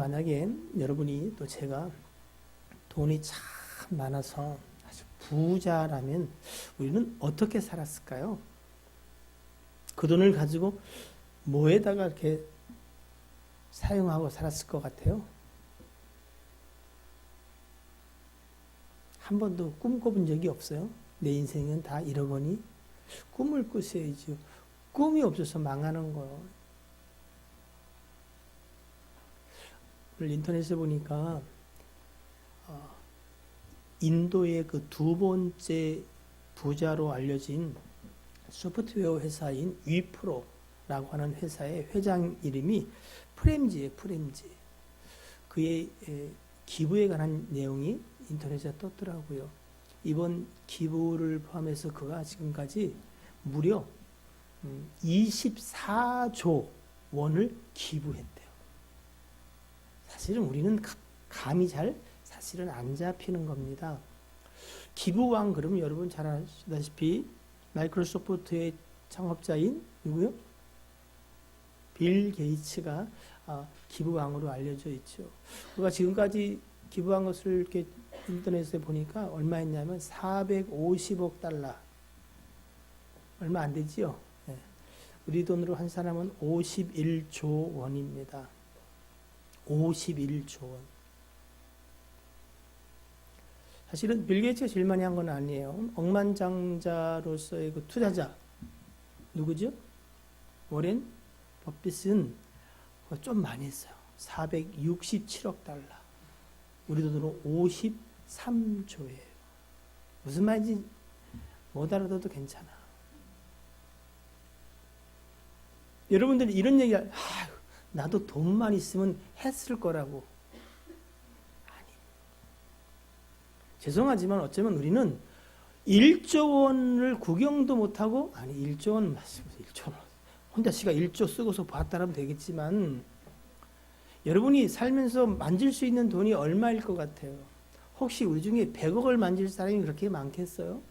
만약에 여러분이 또 제가 돈이 참 많아서 아주 부자라면 우리는 어떻게 살았을까요? 그 돈을 가지고 뭐에다가 이렇게 사용하고 살았을 것 같아요? 한 번도 꿈꿔본 적이 없어요? 내 인생은 다 잃어보니 꿈을 꾸셔야죠. 꿈이 없어서 망하는 거예요. 오늘 인터넷에 보니까 인도의 그 두 번째 부자로 알려진 소프트웨어 회사인 위프로라고 하는 회사의 회장 이름이 프렘지예요. 프렘지. 그의 기부에 관한 내용이 인터넷에 떴더라고요. 이번 기부를 포함해서 그가 지금까지 무려 24조 원을 기부했대요. 사실은 우리는 감이 잘 사실은 안 잡히는 겁니다. 기부왕 그러면 여러분 잘 아시다시피 마이크로소프트의 창업자인 누구요? 빌 게이츠가 기부왕으로 알려져 있죠. 그가 지금까지 기부한 것을 이렇게 인터넷에 보니까 얼마였냐면 450억 달러. 얼마 안 되지요? 네. 우리 돈으로 한 사람은 51조 원입니다. 51조 원. 사실은 빌 게이츠가 제일 많이 한 건 아니에요. 억만장자로서의 그 투자자 누구죠? 워렌 버핏은 좀 많이 했어요. 467억 달러. 우리 돈으로 53조예요. 무슨 말인지 못 알아들어도 괜찮아. 여러분들이 이런 얘기, 나도 돈만 있으면 했을 거라고. 죄송하지만 어쩌면 우리는 1조 원을 구경도 못하고, 1조 원, 1조 원. 혼자 씨가 1조 쓰고서 봤다라면 되겠지만, 여러분이 살면서 만질 수 있는 돈이 얼마일 것 같아요? 혹시 우리 중에 100억을 만질 사람이 그렇게 많겠어요?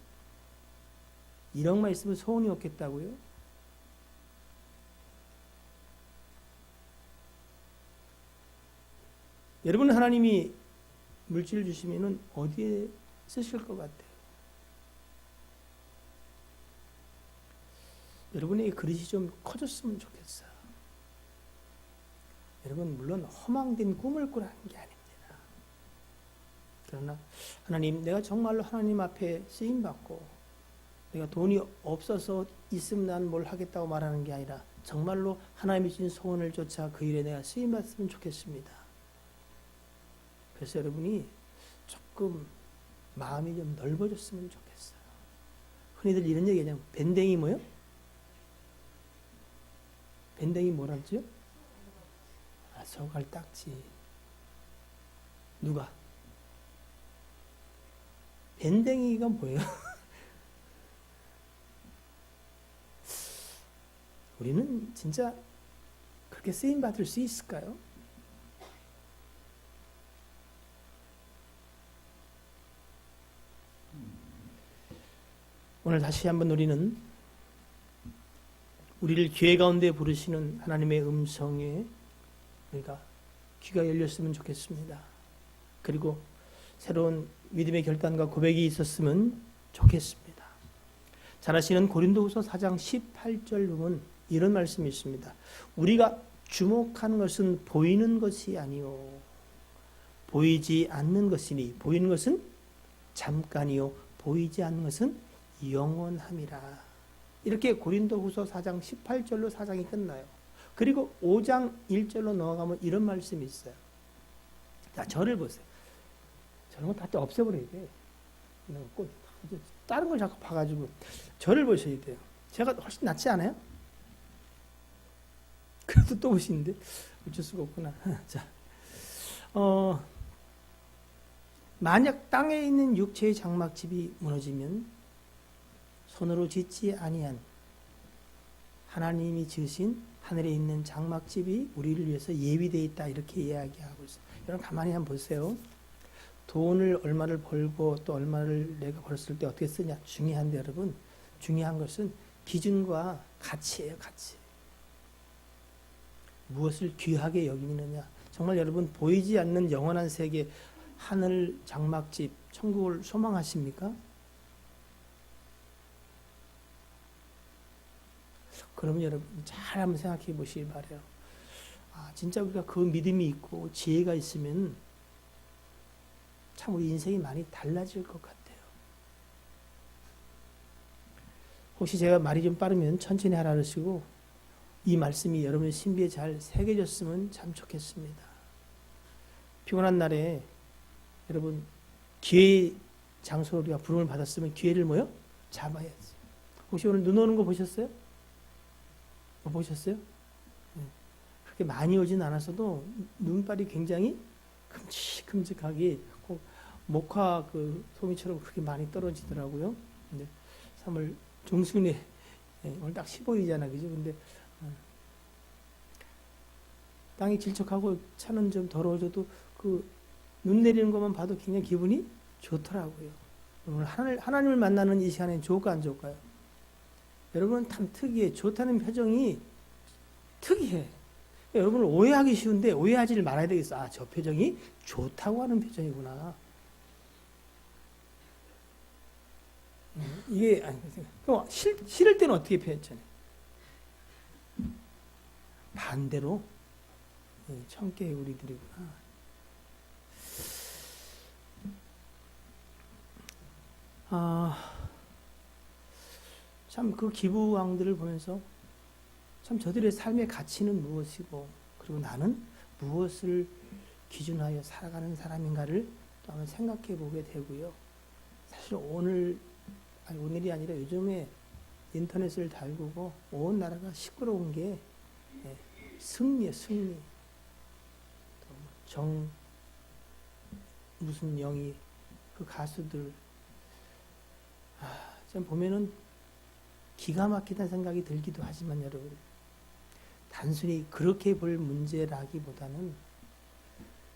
1억만 있으면 소원이 없겠다고요? 여러분 하나님이 물질을 주시면은 어디에 쓰실 것 같아요? 여러분의 그릇이 좀 커졌으면 좋겠어요. 여러분 물론 허망된 꿈을 꾸라는 게 아닙니다. 그러나 하나님, 내가 정말로 하나님 앞에 쓰임받고 내가 돈이 없어서 있으면 난 뭘 하겠다고 말하는 게 아니라 정말로 하나님이 주신 소원을 쫓아 그 일에 내가 쓰임받으면 좋겠습니다. 그래서 여러분이 조금 마음이 좀 넓어졌으면 좋겠어요. 흔히들 이런 얘기 하냐면 밴댕이 뭐요? 밴댕이 뭐라죠? 소갈딱지. 누가? 밴댕이가 뭐예요? 우리는 진짜 그렇게 쓰임받을 수 있을까요? 오늘 다시 한번 우리는 우리를 교회 가운데 부르시는 하나님의 음성에 우리가 귀가 열렸으면 좋겠습니다. 그리고 새로운 믿음의 결단과 고백이 있었으면 좋겠습니다. 잘 아시는 고린도후서 4장 18절 보면 이런 말씀이 있습니다. 우리가 주목하는 것은 보이는 것이 아니요 보이지 않는 것이니 보이는 것은 잠깐이요 보이지 않는 것은 영원함이라. 이렇게 고린도후서 4장 18절로 4장이 끝나요. 그리고 5장 1절로 넘어가면 이런 말씀이 있어요. 자, 저를 보세요. 저런 거 다 없애버려야 돼. 다른 걸 자꾸 봐가지고 저를 보셔야 돼요. 제가 훨씬 낫지 않아요? 그래도 또 보시는데 어쩔 수가 없구나. 자, 만약 땅에 있는 육체의 장막집이 무너지면 손으로 짓지 아니한 하나님이 지으신 하늘에 있는 장막집이 우리를 위해서 예비되어 있다 이렇게 이야기하고 있어요. 여러분 가만히 한번 보세요. 돈을 얼마를 벌고 또 얼마를 내가 벌었을 때 어떻게 쓰냐 중요한데 여러분 중요한 것은 기준과 가치예요. 가치. 무엇을 귀하게 여기느냐. 정말 여러분 보이지 않는 영원한 세계, 하늘 장막집, 천국을 소망하십니까? 그러면 여러분 잘 한번 생각해 보시기 바래요. 아, 진짜 우리가 그 믿음이 있고 지혜가 있으면 참 우리 인생이 많이 달라질 것 같아요. 혹시 제가 말이 좀 빠르면 천천히 하라 그러시고 이 말씀이 여러분의 신비에 잘 새겨졌으면 참 좋겠습니다. 피곤한 날에 여러분 기회의 장소로 우리가 부름을 받았으면 기회를 뭐요? 잡아야지. 혹시 오늘 눈 오는 거 보셨어요? 뭐 보셨어요? 네. 그렇게 많이 오진 않았어도 눈발이 굉장히 큼직큼직하게 꼭 목화 그 소미처럼 그렇게 많이 떨어지더라고요. 근데 3월 중순에 오늘 딱 15일이잖아, 그죠? 근데 땅이 질척하고 차는 좀 더러워져도 그 눈 내리는 것만 봐도 굉장히 기분이 좋더라고요. 오늘 하나님을 만나는 이 시간에 좋을까 안 좋을까요? 여러분 참 특이해. 좋다는 표정이 특이해. 여러분을 오해하기 쉬운데 오해하지를 말아야 되겠어. 아, 저 표정이 좋다고 하는 표정이구나. 이게 아니, 그럼 싫을 때는 어떻게 표현했잖아요? 반대로 청깨의 우리들이구나. 참 그 기부왕들을 보면서 참 저들의 삶의 가치는 무엇이고 그리고 나는 무엇을 기준하여 살아가는 사람인가를 또 한번 생각해 보게 되고요. 사실 오늘이 아니라 요즘에 인터넷을 달구고 온 나라가 시끄러운 게 승리예요, 승리. 무슨 영이 그 가수들 참 보면은 기가 막히다는 생각이 들기도 하지만 여러분 단순히 그렇게 볼 문제라기보다는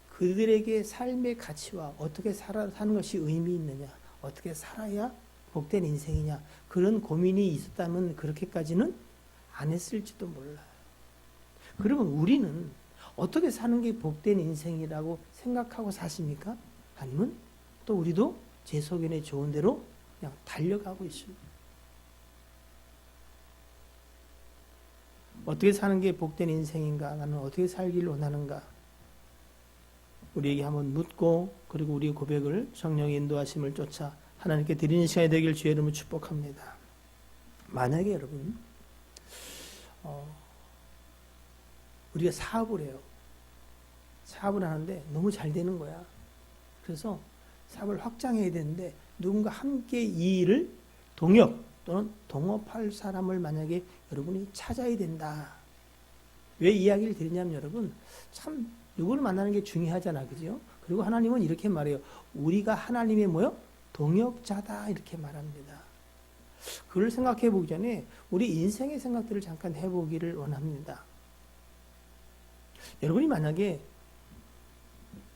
그들에게 삶의 가치와 어떻게 사는 것이 의미 있느냐, 어떻게 살아야 복된 인생이냐 그런 고민이 있었다면 그렇게까지는 안 했을지도 몰라요. 그러면 우리는 어떻게 사는 게 복된 인생이라고 생각하고 사십니까? 아니면 또 우리도 제 소견에 좋은 대로 그냥 달려가고 있습니다. 어떻게 사는 게 복된 인생인가? 나는 어떻게 살기를 원하는가? 우리에게 한번 묻고 그리고 우리의 고백을 성령의 인도하심을 쫓아 하나님께 드리는 시간이 되길 주의 이름으로 축복합니다. 만약에 여러분 우리가 사업을 해요. 사업을 하는데 너무 잘 되는 거야. 그래서 사업을 확장해야 되는데 누군가 함께 이 일을 동역 또는 동업할 사람을 만약에 여러분이 찾아야 된다. 왜 이야기를 드리냐면 여러분 참 누구를 만나는 게 중요하잖아, 그죠? 그리고 하나님은 이렇게 말해요. 우리가 하나님의 뭐요? 동역자다 이렇게 말합니다. 그걸 생각해 보기 전에 우리 인생의 생각들을 잠깐 해보기를 원합니다. 여러분이 만약에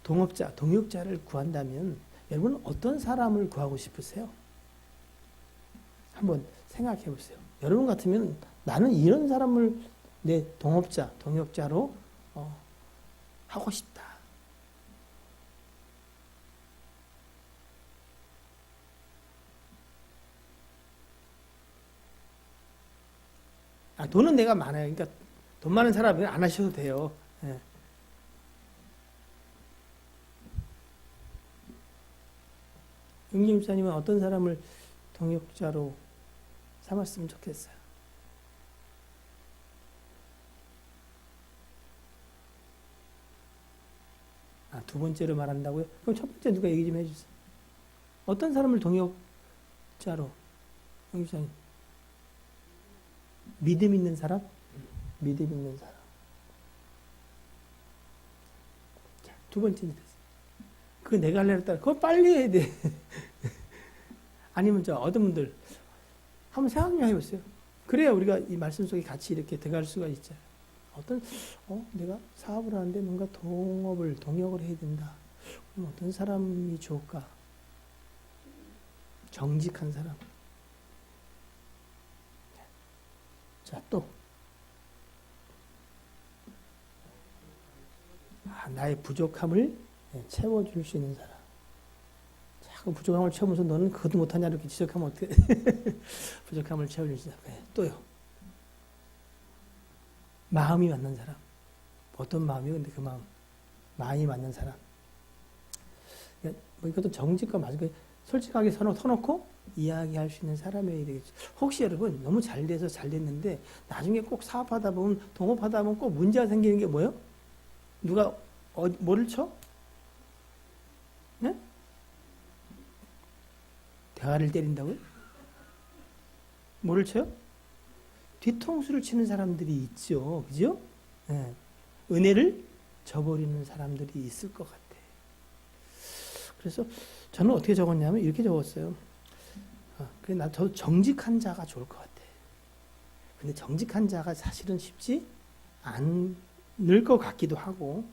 동역자를 구한다면 여러분은 어떤 사람을 구하고 싶으세요? 한번 생각해 보세요. 여러분 같으면 나는 이런 사람을 내 동역자로 하고 싶다. 돈은 내가 많아요. 그러니까 돈 많은 사람은 안 하셔도 돼요. 예. 용림사님은 어떤 사람을 동역자로 삼았으면 좋겠어요? 두 번째로 말한다고요? 그럼 첫 번째 누가 얘기 좀 해주세요. 어떤 사람을 동역자로? 용림사님. 믿음 있는 사람? 믿음 있는 사람. 자, 두 번째는 됐어요. 그거 내가 하려고 했다. 그거 빨리 해야 돼. 아니면 어떤 분들 한번 생각 좀 해보세요. 그래야 우리가 이 말씀 속에 같이 이렇게 들어갈 수가 있잖아요. 내가 사업을 하는데 뭔가 동역을 해야 된다. 그럼 어떤 사람이 좋을까? 정직한 사람. 자, 또. 나의 부족함을 채워줄 수 있는 사람. 자꾸 부족함을 채우면서 너는 그것도 못하냐 이렇게 지적하면 어떻게 부족함을 채워줄 수 있는 사람. 또요. 마음이 맞는 사람. 어떤 마음이요? 근데 그 마음이 맞는 사람. 뭐 이것도 정직과 맞은 솔직하게 서놓고 이야기할 수 있는 사람이 되겠죠. 혹시 여러분 너무 잘 돼서 잘 됐는데 나중에 꼭 사업하다 보면 동업하다 보면 꼭 문제가 생기는 게 뭐예요? 누가 뭐를 쳐? 네? 대가를 때린다고요? 뭐를 쳐요? 뒤통수를 치는 사람들이 있죠. 그죠? 네. 은혜를 저버리는 사람들이 있을 것 같아요. 그래서 저는 어떻게 적었냐면 이렇게 적었어요. 그래, 저 정직한 자가 좋을 것 같아. 근데 정직한 자가 사실은 쉽지 않을 것 같기도 하고,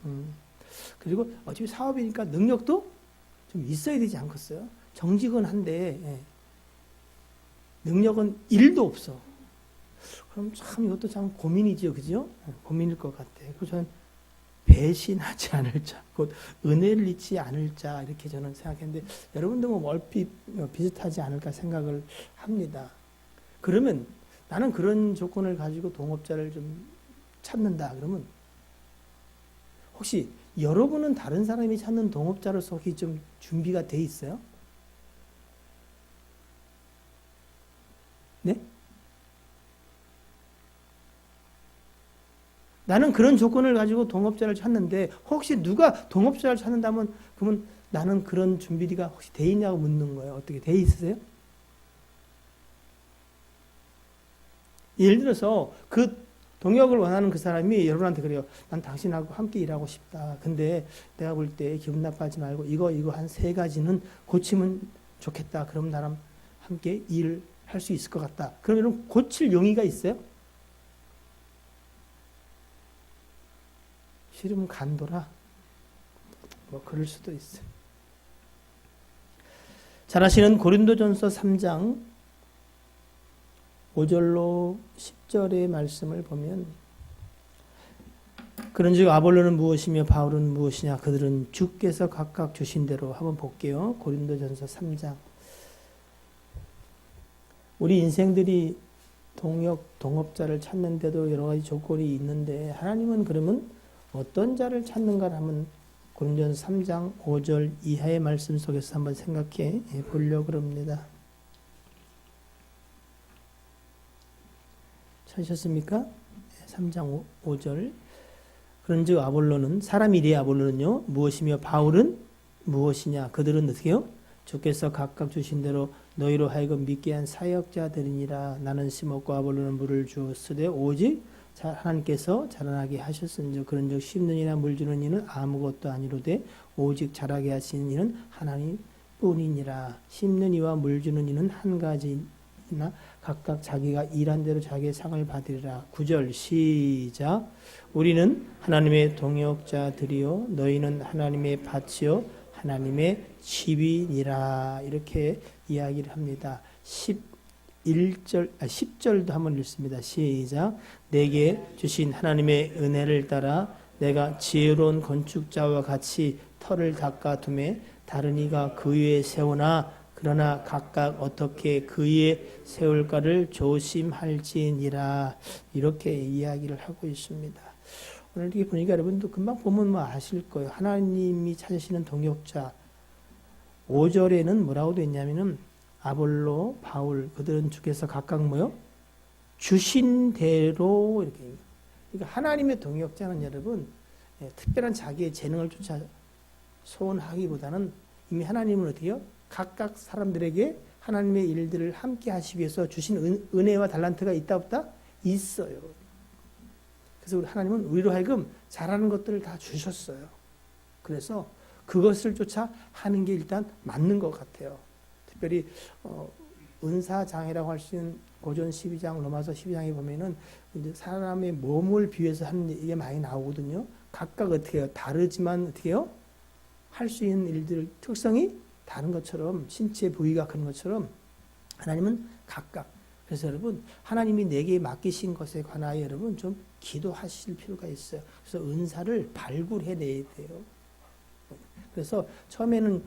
그리고 어차피 사업이니까 능력도 좀 있어야 되지 않겠어요? 정직은 한데, 능력은 1도 없어. 그럼 참 이것도 참 고민이죠, 그죠? 고민일 것 같아요. 그래서 저는 배신하지 않을 자, 곧 은혜를 잊지 않을 자, 이렇게 저는 생각했는데, 여러분도 뭐 얼핏 비슷하지 않을까 생각을 합니다. 그러면 나는 그런 조건을 가지고 동업자를 좀 찾는다. 그러면 혹시 여러분은 다른 사람이 찾는 동업자로서 혹시 좀 준비가 돼 있어요? 네? 나는 그런 조건을 가지고 동업자를 찾는데 혹시 누가 동업자를 찾는다면 그러면 나는 그런 준비가 혹시 돼 있냐고 묻는 거예요. 어떻게 돼 있으세요? 예를 들어서 그 동역을 원하는 그 사람이 여러분한테 그래요. 난 당신하고 함께 일하고 싶다. 근데 내가 볼 때 기분 나빠하지 말고 이거 한 3가지는 고치면 좋겠다. 그럼 나랑 함께 일할 수 있을 것 같다. 그러면 고칠 용의가 있어요? 싫으면 간도라. 뭐 그럴 수도 있어요. 잘 아시는 고린도전서 3장 5절로 10절의 말씀을 보면 그런즉 아볼로는 무엇이며 바울은 무엇이냐 그들은 주께서 각각 주신 대로 한번 볼게요. 고린도전서 3장. 우리 인생들이 동업자를 찾는데도 여러 가지 조건이 있는데 하나님은 그러면 어떤 자를 찾는가 하면 고린도전서 3장 5절 이하의 말씀 속에서 한번 생각해 보려고 합니다. 찾으셨습니까? 3장 5절. 그런즉 아볼로는 사람 일의 아볼로는요 무엇이며 바울은 무엇이냐 그들은 어떻게 해요? 주께서 각각 주신 대로 너희로 하여금 믿게 한 사역자들이니라. 나는 심었고 아볼로는 물을 주었으되 오직 하나님께서 자라나게 하셨은즉 그런즉 심는 이나 물 주는 이는 아무것도 아니로되 오직 자라게 하시는 이는 하나님 뿐이니라. 심는 이와 물 주는 이는 한 가지나 각각 자기가 일한 대로 자기의 상을 받으리라. 9절 시작. 우리는 하나님의 동역자들이요 너희는 하나님의 밭이요 하나님의 집이니라. 이렇게 이야기를 합니다. 10절도 한번 읽습니다. 시작. 내게 주신 하나님의 은혜를 따라 내가 지혜로운 건축자와 같이 터를 닦아 두매 다른 이가 그 위에 세우나 그러나 각각 어떻게 그 위에 세울까를 조심할지니라. 이렇게 이야기를 하고 있습니다. 오늘 이렇게 보니까 여러분도 금방 보면 뭐 아실 거예요. 하나님이 찾으시는 동역자 5절에는 뭐라고 되어 있냐면은 아볼로, 바울 그들은 주께서 각각 뭐요? 주신 대로 이렇게. 그러니까 하나님의 동역자는 여러분 특별한 자기의 재능을 쫓아 소원하기보다는 이미 하나님은 어떻게요? 각각 사람들에게 하나님의 일들을 함께 하시기 위해서 주신 은혜와 달란트가 있다 없다? 있어요. 그래서 우리 하나님은 우리로 하여금 잘하는 것들을 다 주셨어요. 그래서 그것을 쫓아 하는 게 일단 맞는 것 같아요. 특별히 은사장애라고 할 수 있는 고전 12장 로마서 12장에 보면은 이제 사람의 몸을 비유해서 하는 이게 많이 나오거든요. 각각 어떻게 해요? 다르지만 어떻게 해요? 할 수 있는 일들 특성이 다른 것처럼 신체 부위가 그런 것처럼 하나님은 각각. 그래서 여러분 하나님이 내게 맡기신 것에 관하여 여러분 좀 기도하실 필요가 있어요. 그래서 은사를 발굴해내야 돼요. 그래서 처음에는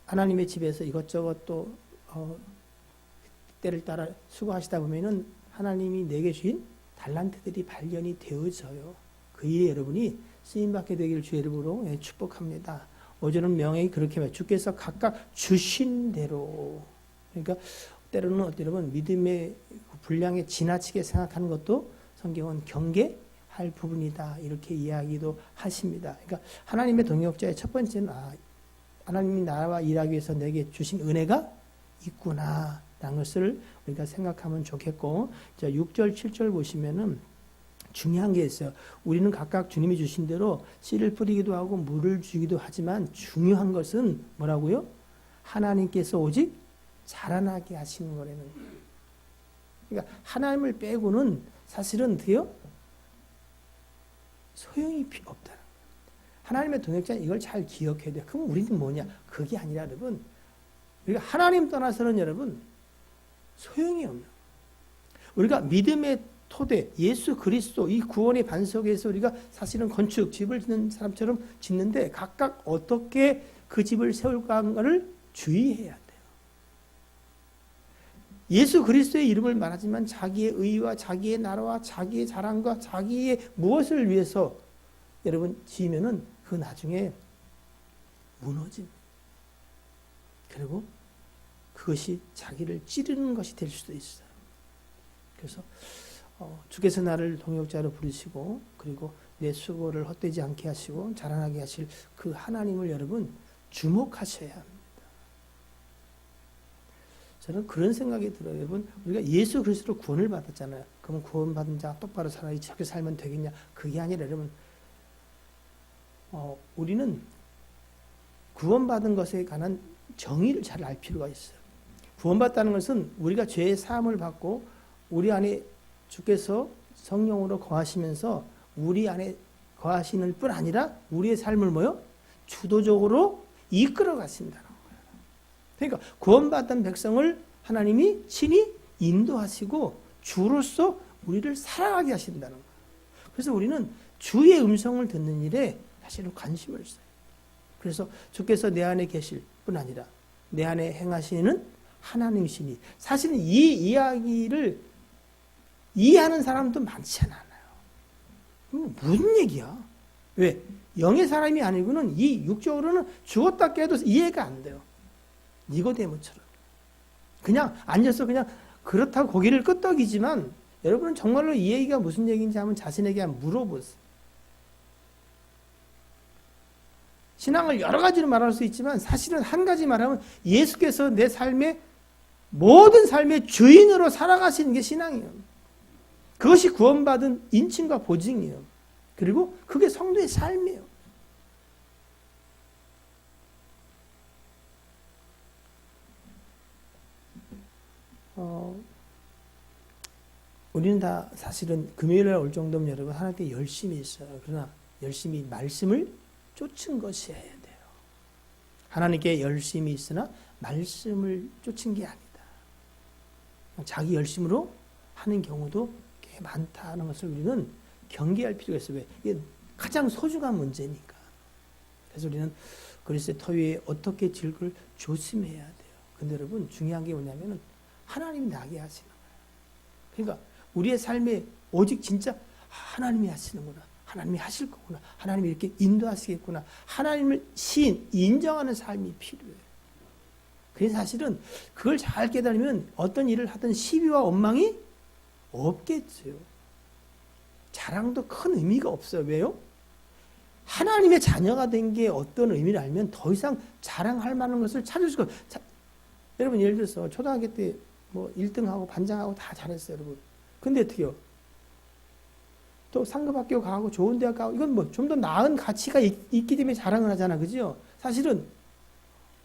하나님의 집에서 이것저것 또 때를 따라 수고하시다 보면은 하나님이 내게 주신 달란트들이 발견이 되어져요. 그 일에 여러분이 쓰임받게 되기를 주의 이름으로 축복합니다. 어제는 명예히 그렇게 말 주께서 각각 주신 대로, 그러니까 때로는 여러분 믿음의 분량에 지나치게 생각하는 것도 성경은 경계할 부분이다 이렇게 이야기도 하십니다. 그러니까 하나님의 동역자의 첫 번째는 하나님이 나와 일하기 위해서 내게 주신 은혜가 있구나 라는 것을 우리가 생각하면 좋겠고, 자 6절 7절 보시면은 중요한 게 있어요. 우리는 각각 주님이 주신 대로 씨를 뿌리기도 하고 물을 주기도 하지만 중요한 것은 뭐라고요? 하나님께서 오직 자라나게 하시는 거라는 거예요. 그러니까 하나님을 빼고는 사실은 어때요? 소용이 없다는 거예요. 하나님의 동역자는 이걸 잘 기억해야 돼요. 그럼 우리는 뭐냐? 그게 아니라 여러분, 우리가 하나님 떠나서는 여러분 소용이 없는 거예요. 우리가 믿음의 토대, 예수 그리스도 이 구원의 반석에서 우리가 사실은 건축, 집을 짓는 사람처럼 짓는데 각각 어떻게 그 집을 세울까 하는 주의해야 돼요. 예수 그리스도의 이름을 말하지만 자기의 의와 자기의 나라와 자기의 자랑과 자기의 무엇을 위해서 여러분 지으면은 그 나중에 무너집니다. 그리고 그것이 자기를 찌르는 것이 될 수도 있어요. 그래서 주께서 나를 동역자로 부르시고 그리고 내 수고를 헛되지 않게 하시고 자라나게 하실 그 하나님을 여러분 주목하셔야 합니다. 저는 그런 생각이 들어요. 여러분 우리가 예수 그리스도로 구원을 받았잖아요. 그럼 구원받은 자가 똑바로 살아야 저렇게 살면 되겠냐? 그게 아니라 여러분 우리는 구원받은 것에 관한 정의를 잘 알 필요가 있어요. 구원받다는 것은 우리가 죄의 사함을 받고 우리 안에 주께서 성령으로 거하시면서 우리 안에 거하시는 뿐 아니라 우리의 삶을 주도적으로 이끌어 가신다는 거예요. 그러니까 구원받은 백성을 하나님이 친히 인도하시고 주로서 우리를 살아가게 하신다는 거예요. 그래서 우리는 주의 음성을 듣는 일에 사실은 관심을 써요. 그래서 주께서 내 안에 계실 뿐 아니라 내 안에 행하시는 하나님이시니 사실은 이 이야기를 이해하는 사람도 많지 않아요. 무슨 얘기야? 왜? 영의 사람이 아니고는 이 육적으로는 죽었다 깨도 이해가 안 돼요. 니고데모처럼. 그냥 앉아서 그냥 그렇다고 고개를 끄덕이지만 여러분은 정말로 이 얘기가 무슨 얘기인지 한번 자신에게 한번 물어보세요. 신앙을 여러 가지로 말할 수 있지만 사실은 한 가지 말하면 예수께서 내 삶의 모든 삶의 주인으로 살아가시는 게 신앙이에요. 그것이 구원받은 인칭과 보증이에요. 그리고 그게 성도의 삶이에요. 우리는 다 사실은 금요일날 올 정도면 여러분 하나님께 열심히 있어요. 그러나 열심히 말씀을 쫓은 것이어야 돼요. 하나님께 열심히 있으나 말씀을 쫓은 게 아니다. 자기 열심으로 하는 경우도 꽤 많다는 것을 우리는 경계할 필요가 있어요. 왜? 이게 가장 소중한 문제니까. 그래서 우리는 그리스도의 터 위에 어떻게 질걸 조심해야 돼요. 근데 여러분 중요한 게 뭐냐면은 하나님이 나게 하시는 거예요. 그러니까 우리의 삶에 오직 진짜 하나님이 하시는구나. 하나님이 하실 거구나. 하나님이 이렇게 인도하시겠구나. 하나님을 인정하는 삶이 필요해요. 그래서 사실은 그걸 잘 깨달으면 어떤 일을 하든 시비와 원망이 없겠죠. 자랑도 큰 의미가 없어요. 왜요? 하나님의 자녀가 된 게 어떤 의미를 알면 더 이상 자랑할 만한 것을 찾을 수가 없어요. 여러분 예를 들어서 초등학교 때 1등하고 반장하고 다 잘했어요. 여러분. 근데 어떻게요? 또 상급학교 가고 좋은 대학 가고 이건 좀 더 나은 가치가 있기 때문에 자랑을 하잖아. 그죠? 사실은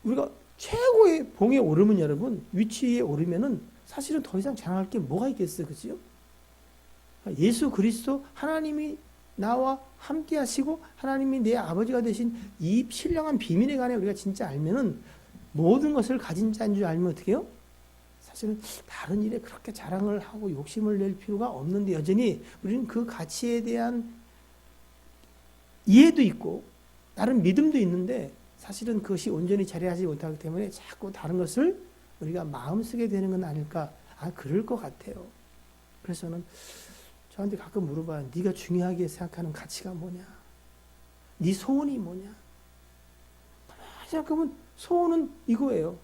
우리가 최고의 봉에 오르면 여러분 위치에 오르면은 사실은 더 이상 자랑할 게 뭐가 있겠어요. 그죠? 예수 그리스도 하나님이 나와 함께 하시고 하나님이 내 아버지가 되신 이 신령한 비밀에 관해 우리가 진짜 알면은 모든 것을 가진 자인 줄 알면 어떻게 해요? 사실은 다른 일에 그렇게 자랑을 하고 욕심을 낼 필요가 없는데 여전히 우리는 그 가치에 대한 이해도 있고 다른 믿음도 있는데 사실은 그것이 온전히 자리하지 못하기 때문에 자꾸 다른 것을 우리가 마음쓰게 되는 건 아닐까. 그럴 것 같아요. 그래서 저는 저한테 가끔 물어봐요. 네가 중요하게 생각하는 가치가 뭐냐? 네 소원이 뭐냐? 생각하면 소원은 이거예요.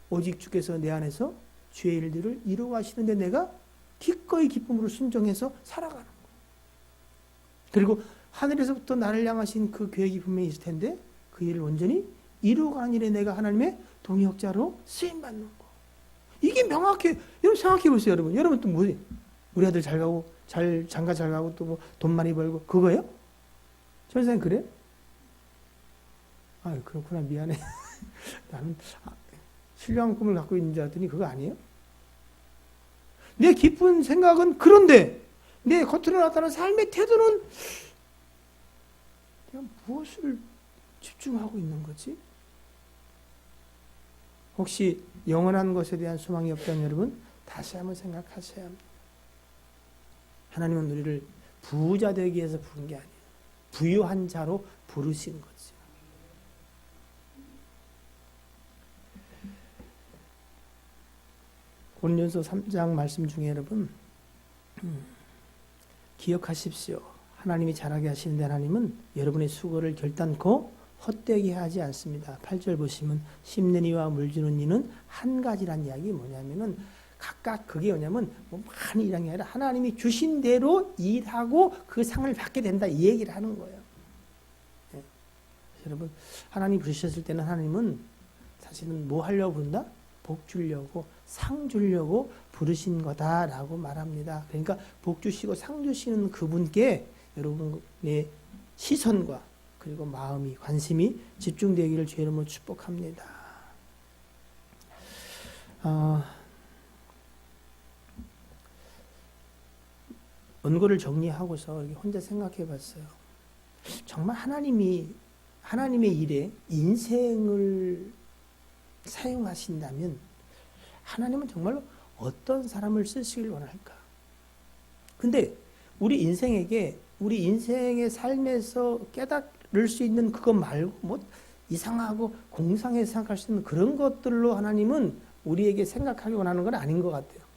오직 주께서 내 안에서 주의 일들을 이루어 가시는데 내가 기꺼이 기쁨으로 순종해서 살아가는 거. 그리고 하늘에서부터 나를 향하신 그 계획이 분명히 있을 텐데 그 일을 온전히 이루어가는 일에 내가 하나님의 동역자로 쓰임받는 거. 이게 명확해. 여러분 생각해 보세요. 여러분 또 뭐예요? 우리 아들 잘 가고 장가 잘 가고 또 뭐 돈 많이 벌고 그거예요? 선생님 그래? 그렇구나. 미안해. 나는 신령한 꿈을 갖고 있는 줄 알았더니 그거 아니에요? 내 깊은 생각은 그런데 내 겉으로 나타나는 삶의 태도는 내가 무엇을 집중하고 있는 거지? 혹시 영원한 것에 대한 소망이 없다면 여러분 다시 한번 생각하셔야 합니다. 하나님은 우리를 부자 되기 위해서 부른 게 아니에요. 부유한 자로 부르신 거죠. 고린도전서 3장 말씀 중에 여러분 기억하십시오. 하나님이 잘하게 하시는데 하나님은 여러분의 수고를 결단코 헛되게 하지 않습니다. 8절 보시면 심는 이와 물주는 이는 한 가지란 이야기 뭐냐면은 각각 그게 뭐냐면 뭐 많이 일한 게 아니라 하나님이 주신 대로 일하고 그 상을 받게 된다 이 얘기를 하는 거예요. 네. 여러분 하나님 부르셨을 때는 하나님은 사실은 뭐 하려고 부른다? 복 주려고 상 주려고 부르신 거다라고 말합니다. 그러니까 복 주시고 상 주시는 그분께 여러분의 시선과 그리고 마음이 관심이 집중되기를 주의 이름으로 축복합니다. 원고를 정리하고서 이렇게 혼자 생각해 봤어요. 정말 하나님의 일에 인생을 사용하신다면 하나님은 정말로 어떤 사람을 쓰시길 원할까? 근데 우리 인생의 삶에서 깨달을 수 있는 그것 말고 뭐 이상하고 공상에 생각할 수 있는 그런 것들로 하나님은 우리에게 생각하기 원하는 건 아닌 것 같아요.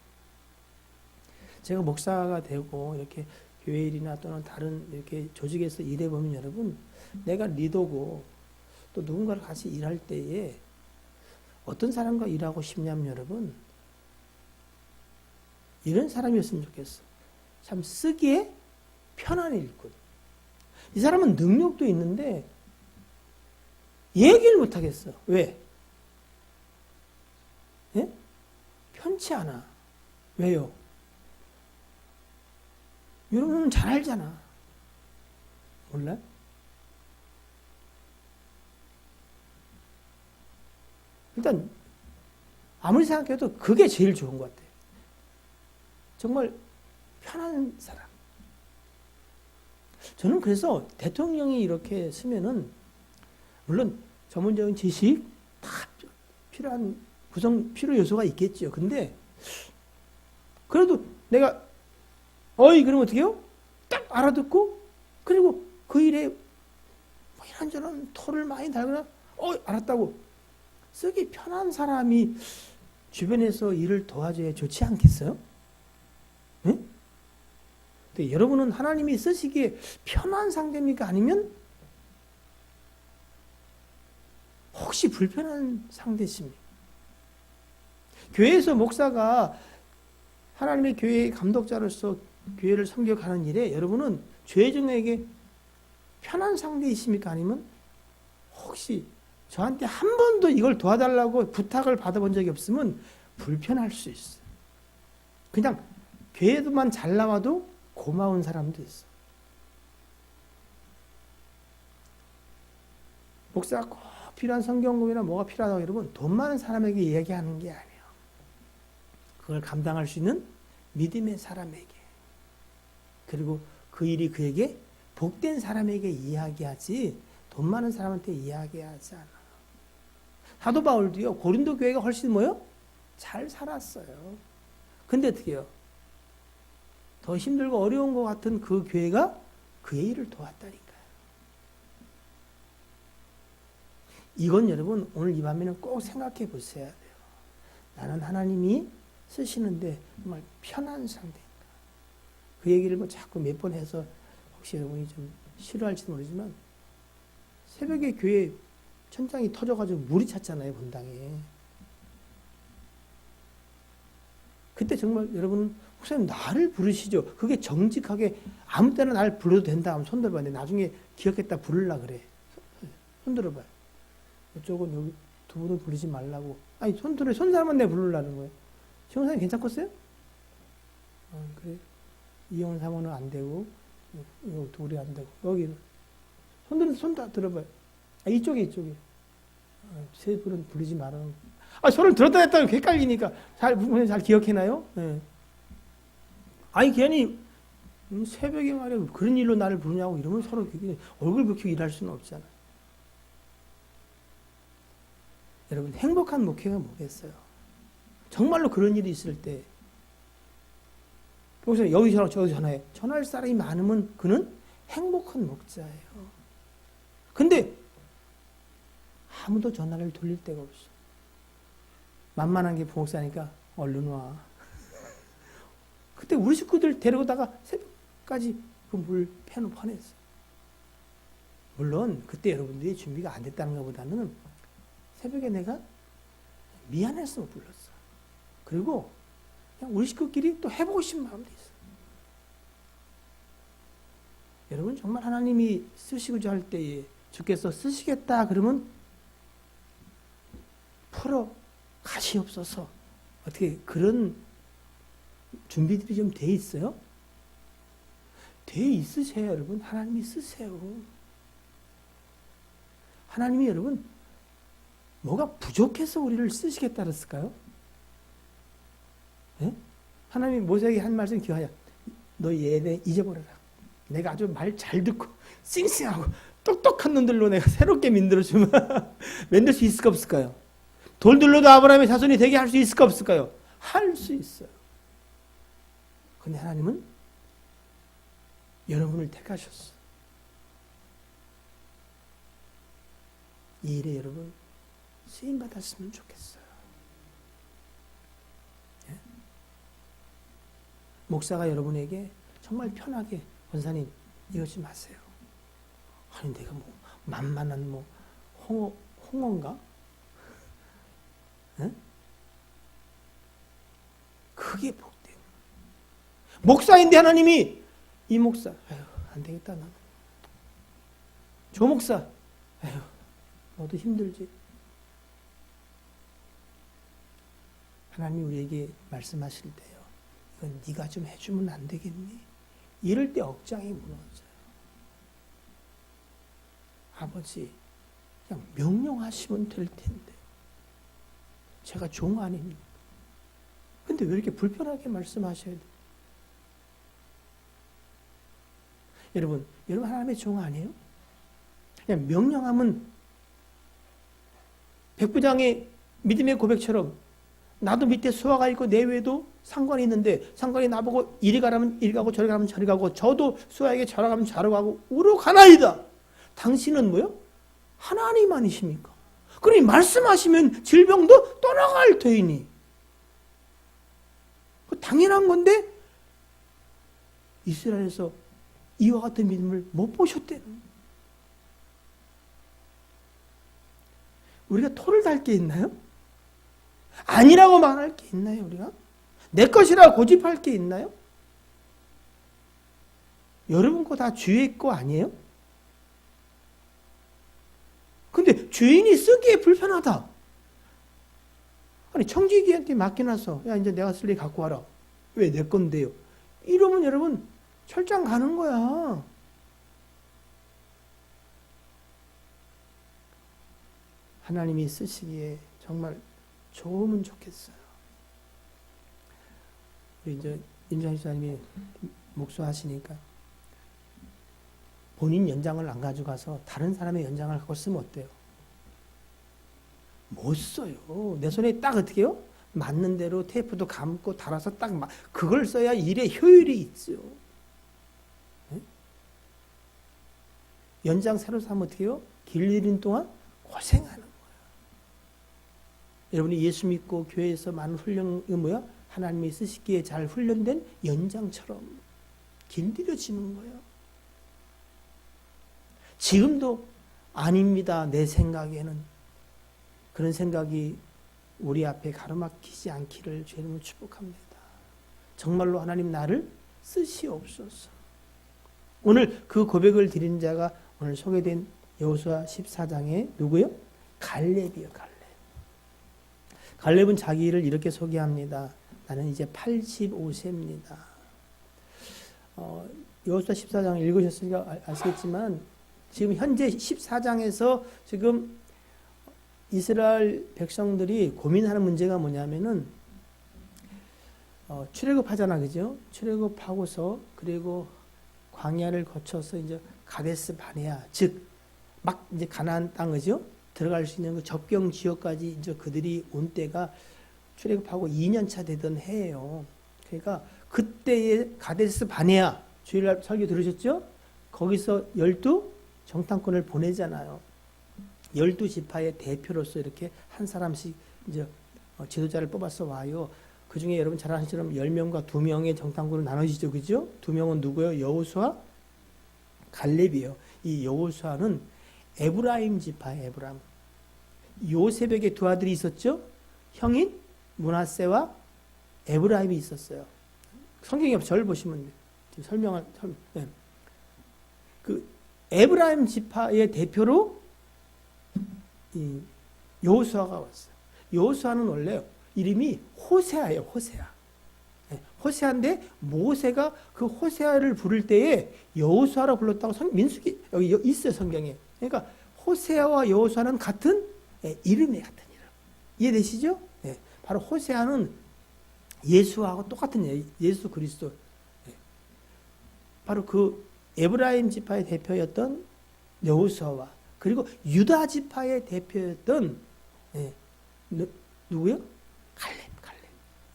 제가 목사가 되고 이렇게 교회 일이나 또는 다른 이렇게 조직에서 일해 보면 여러분 내가 리더고 또 누군가를 같이 일할 때에 어떤 사람과 일하고 싶냐면 여러분 이런 사람이었으면 좋겠어. 참 쓰기에 편한 일꾼. 이 사람은 능력도 있는데 얘기를 못하겠어. 왜? 예? 편치 않아. 왜요? 여러분은 잘 알잖아. 몰라요? 일단 아무리 생각해도 그게 제일 좋은 것 같아요. 정말 편한 사람. 저는 그래서 대통령이 이렇게 쓰면은 물론 전문적인 지식 다 필요한 필요 요소가 있겠죠. 근데 그래도 내가 그러면 어떻게 해요? 딱 알아듣고 그리고 그 일에 뭐 이런저런 토를 많이 달거나 알았다고 쓰기 편한 사람이 주변에서 일을 도와줘야 좋지 않겠어요? 응? 근데 여러분은 하나님이 쓰시기에 편한 상대입니까? 아니면 혹시 불편한 상대십니까? 교회에서 목사가 하나님의 교회의 감독자로서 교회를 섬겨가는 일에 여러분은 죄종에게 편한 상대이십니까? 아니면 혹시 저한테 한 번도 이걸 도와달라고 부탁을 받아본 적이 없으면 불편할 수 있어요. 그냥 교회도만 잘 나와도 고마운 사람도 있어. 목사가 꼭 필요한 성경공이나 뭐가 필요하다고 여러분 돈 많은 사람에게 이야기하는 게 아니에요. 그걸 감당할 수 있는 믿음의 사람에게 그리고 그 일이 그에게 복된 사람에게 이야기하지 돈 많은 사람한테 이야기하지 않아. 사도 바울도요 고린도 교회가 훨씬 뭐요? 잘 살았어요. 근데 어떻게 해요? 더 힘들고 어려운 것 같은 그 교회가 그의 일을 도왔다니까요. 이건 여러분 오늘 이 밤에는 꼭 생각해 보셔야 돼요. 나는 하나님이 쓰시는데 정말 편한 상태인가. 그 얘기를 뭐 자꾸 몇 번 해서 혹시 여러분이 좀 싫어할지도 모르지만 새벽에 교회 천장이 터져가지고 물이 찼잖아요, 본당에. 그때 정말 여러분, 목사님 나를 부르시죠. 그게 정직하게 아무 때나 날 불러도 된다 하면 손들어봤는데 나중에 기억했다 부르려 그래. 손들어봐요. 이쪽은 여기 두 분을 부르지 말라고. 아니, 손 사람만 내가 부르려는 거예요. 지원사님 괜찮겠어요? 그래. 이혼 사모는 안 되고, 여기 둘이 안 되고, 여기는. 손 다 들어봐요. 이쪽에. 세 분은 부르지 말라는. 손을 들었다 냈다 헷갈리니까 잘 기억해나요? 네. 아니, 괜히 새벽에 말이야 그런 일로 나를 부르냐고 이러면 서로 얼굴 붉히고 일할 수는 없잖아요. 여러분, 행복한 목회가 뭐겠어요? 정말로 그런 일이 있을 때, 여기서 여기 전화, 저기 전화해. 전화할 사람이 많으면 그는 행복한 목자예요. 근데 아무도 전화를 돌릴 데가 없어. 만만한 게 부목사니까 얼른 와. 그때 우리 식구들 데려오다가 새벽까지 그 물 퍼냈어. 물론 그때 여러분들이 준비가 안 됐다는 것보다는 새벽에 내가 미안해서 불렀어. 그리고 그냥 우리 식구끼리 또 해보고 싶은 마음도 있어. 여러분 정말 하나님이 쓰시고자 할 때에 주께서 쓰시겠다 그러면 풀어 가시옵소서. 어떻게 그런 준비들이 좀 돼 있어요? 돼 있으세요, 여러분. 하나님이 쓰세요. 하나님이 여러분 뭐가 부족해서 우리를 쓰시겠다 그랬을까요? 네? 하나님이 모세에게 한 말씀 기억하냐? 너 얘네 잊어버려라. 내가 아주 말 잘 듣고 싱싱하고 똑똑한 놈들로 내가 새롭게 만들어주면 만들 수 있을까 없을까요? 돌들로도 아브라함의 자손이 되게 할 수 있을까 없을까요? 할 수 있어요. 근데 하나님은 여러분을 택하셨어. 이 일에 여러분 쓰임 받았으면 좋겠어요. 예? 목사가 여러분에게 정말 편하게 권사님 이거 좀 하세요. 아니 내가 뭐 만만한 뭐 홍어인가? 예? 그게 복된. 목사인데 하나님이 이 목사, 아유 안 되겠다 나는. 조 목사, 아유 너도 힘들지. 하나님이 우리에게 말씀하실 때요. 이건 네가 좀 해주면 안 되겠니? 이럴 때 억장이 무너져요. 아버지, 그냥 명령하시면 될 텐데. 제가 종 아닙니까? 근데 왜 이렇게 불편하게 말씀하셔야 돼요? 여러분 하나님의 종 아니에요? 그냥 명령하면 백부장의 믿음의 고백처럼 나도 밑에 수하가 있고 내 외에도 상관이 있는데 상관이 나보고 이리 가라면 이리 가고 저리 가면 저리 가고 저도 수하에게 저리 가면 저리 가고 우로 가나이다. 당신은 뭐요? 하나님 아니십니까? 그러니 말씀하시면 질병도 떠나갈 터이니 당연한 건데 이스라엘에서 이와 같은 믿음을 못 보셨대는. 우리가 토를 달 게 있나요? 아니라고 말할 게 있나요, 우리가? 내 것이라 고집할 게 있나요? 여러분 거 다 주의 거 아니에요? 근데 주인이 쓰기에 불편하다. 아니, 청지기한테 맡겨놔서, 야, 이제 내가 쓸 일 갖고 와라. 왜 내 건데요? 이러면 여러분, 철장 가는 거야. 하나님이 쓰시기에 정말 좋으면 좋겠어요. 우리 이제 임장 집사님이 목수하시니까 본인 연장을 안 가져가서 다른 사람의 연장을 갖고 쓰면 어때요? 못 써요. 내 손에 딱 어떻게 해요? 맞는 대로 테이프도 감고 달아서 딱 그걸 써야 일의 효율이 있죠. 네? 연장 새로 사면 어떻게 해요? 길들인 동안 고생하는 거예요. 여러분이 예수 믿고 교회에서 많은 훈련이 뭐야? 하나님이 쓰시기에 잘 훈련된 연장처럼 길들여지는 거예요. 지금도 아닙니다. 내 생각에는. 그런 생각이 우리 앞에 가로막히지 않기를 주님을 축복합니다. 정말로 하나님 나를 쓰시옵소서. 오늘 그 고백을 드린 자가 오늘 소개된 여호수아 14장에 누구요? 갈렙이요. 갈렙은 자기를 이렇게 소개합니다. 나는 이제 85세입니다. 여호수아 14장 읽으셨으니까 아시겠지만 지금 현재 14장에서 지금 이스라엘 백성들이 고민하는 문제가 뭐냐면은 출애굽하잖아, 그죠? 출애굽하고서 그리고 광야를 거쳐서 이제 가데스 바네아, 즉 막 이제 가나안 땅, 그죠? 들어갈 수 있는 그 접경 지역까지 이제 그들이 온 때가 출애굽하고 2년차 되던 해예요. 그러니까 그때의 가데스 바네아, 주일 설교 들으셨죠? 거기서 12 정탐꾼을 보내잖아요. 12지파의 대표로서 이렇게 한 사람씩 이제 지도자를 뽑아서 와요. 그 중에 여러분 잘 아시는 것처럼 10명과 2명의 정탐꾼을 나눠지죠. 그죠? 2명은 누구예요? 여호수아, 갈렙이에요. 이 여호수아는 에브라임 지파예요. 에브라임. 요셉에게 두 아들이 있었죠? 형인 므낫세와 에브라임이 있었어요. 성경에 절 보시면 돼요. 지금 네. 그 에브라임 지파의 대표로 이 여호수아가 왔어요. 여호수아는 원래 이름이 호세아예요. 호세아. 네. 호세아인데 모세가 그 호세아를 부를 때에 여호수아라 불렀다고 민수기 여기 있어요. 성경에. 그러니까 호세아와 여호수아는 같은 이름이 같은 이름. 이해되시죠? 네. 바로 호세아는 예수하고 똑같은 예수 그리스도. 네. 바로 그 에브라임 지파의 대표였던 여호수아와 그리고 유다 지파의 대표였던 누구요? 갈렙.